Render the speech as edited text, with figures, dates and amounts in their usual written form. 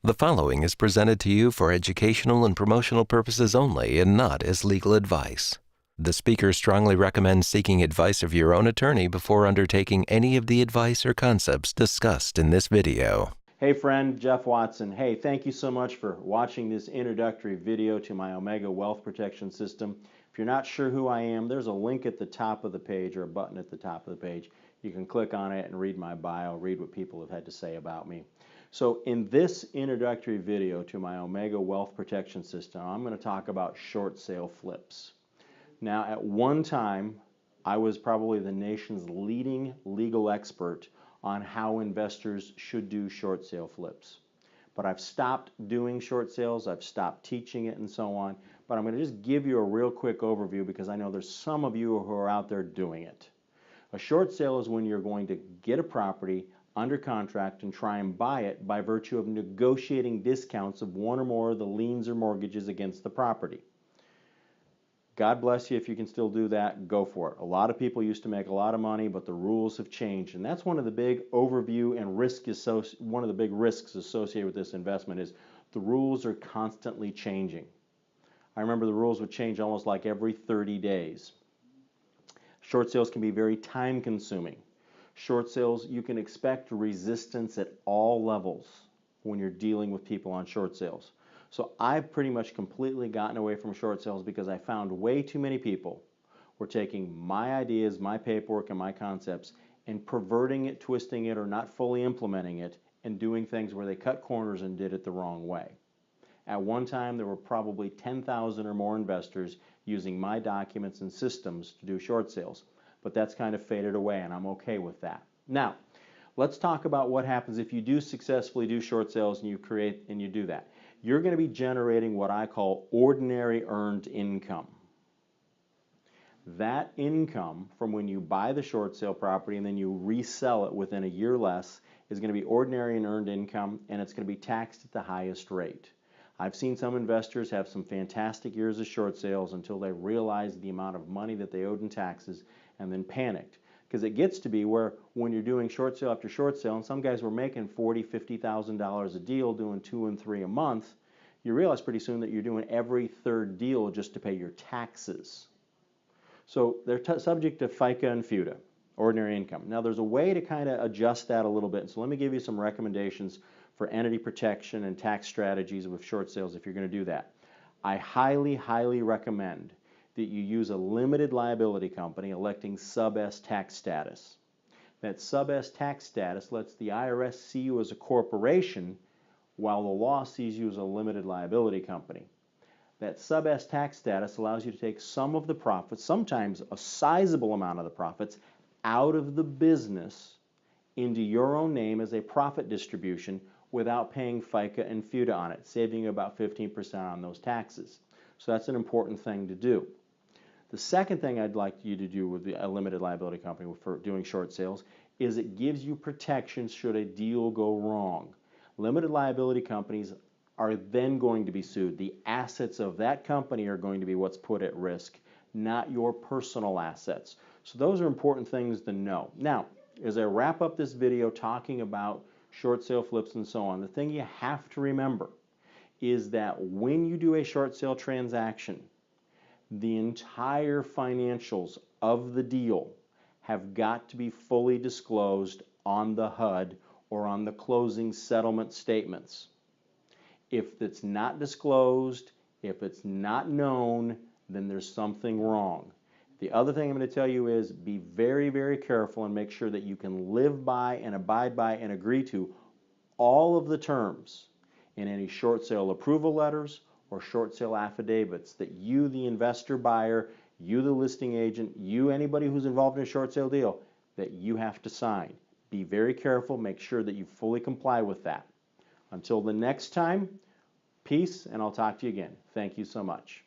The following is presented to you for educational and promotional purposes only and not as legal advice. The speaker strongly recommends seeking advice of your own attorney before undertaking any of the advice or concepts discussed in this video. Hey friend, Jeff Watson. Hey, thank you so much for watching this introductory video to my Omega Wealth Protection System. If you're not sure who I am, there's a link at the top of the page or a button at the top of the page. You can click on it and read my bio, read what people have had to say about me. So in this introductory video to my Omega Wealth Protection System, I'm going to talk about short sale flips. Now, at one time, I was probably the nation's leading legal expert on how investors should do short sale flips. But I've stopped doing short sales, I've stopped teaching it and so on, but I'm going to just give you a real quick overview because I know there's some of you who are out there doing it. A short sale is when you're going to get a property under contract and try and buy it by virtue of negotiating discounts of one or more of the liens or mortgages against the property. God bless you if you can still do that, go for it. A lot of people used to make a lot of money, but the rules have changed. And that's one of the big overview and one of the big risks associated with this investment is the rules are constantly changing. I remember the rules would change almost like every 30 days. Short sales can be very time consuming. Short sales, you can expect resistance at all levels when you're dealing with people on short sales. So I've pretty much completely gotten away from short sales because I found way too many people were taking my ideas, my paperwork, and my concepts and perverting it, twisting it, or not fully implementing it and doing things where they cut corners and did it the wrong way. At one time, there were probably 10,000 or more investors using my documents and systems to do short sales, but that's kind of faded away and I'm okay with that. Now, let's talk about what happens if you do successfully do short sales and you do that. You're going to be generating what I call ordinary earned income. That income from when you buy the short sale property and then you resell it within a year less is going to be ordinary and earned income, and it's going to be taxed at the highest rate. I've seen some investors have some fantastic years of short sales until they realized the amount of money that they owed in taxes and then panicked. Because it gets to be where when you're doing short sale after short sale, and some guys were making $40,000, $50,000 a deal, doing 2 and 3 a month, you realize pretty soon that you're doing every third deal just to pay your taxes. So they're subject to FICA and FUTA, ordinary income. Now there's a way to kind of adjust that a little bit. So let me give you some recommendations for entity protection and tax strategies with short sales if you're going to do that. I highly, highly recommend that you use a limited liability company electing sub S tax status. That sub S tax status lets the IRS see you as a corporation while the law sees you as a limited liability company. That sub S tax status allows you to take some of the profits, sometimes a sizable amount of the profits, out of the business into your own name as a profit distribution without paying FICA and FUTA on it, saving you about 15% on those taxes. So that's an important thing to do. The second thing I'd like you to do with a limited liability company for doing short sales is it gives you protection should a deal go wrong. Limited liability companies are then going to be sued. The assets of that company are going to be what's put at risk, not your personal assets. So those are important things to know. Now, as I wrap up this video talking about short sale flips and so on, the thing you have to remember is that when you do a short sale transaction, the entire financials of the deal have got to be fully disclosed on the HUD or on the closing settlement statements. If it's not disclosed, if it's not known, then there's something wrong. The other thing I'm going to tell you is be very, very careful and make sure that you can live by and abide by and agree to all of the terms in any short sale approval letters or short sale affidavits that you, the investor buyer, you, the listing agent, you, anybody who's involved in a short sale deal, that you have to sign. Be very careful. Make sure that you fully comply with that. Until the next time, peace, and I'll talk to you again. Thank you so much.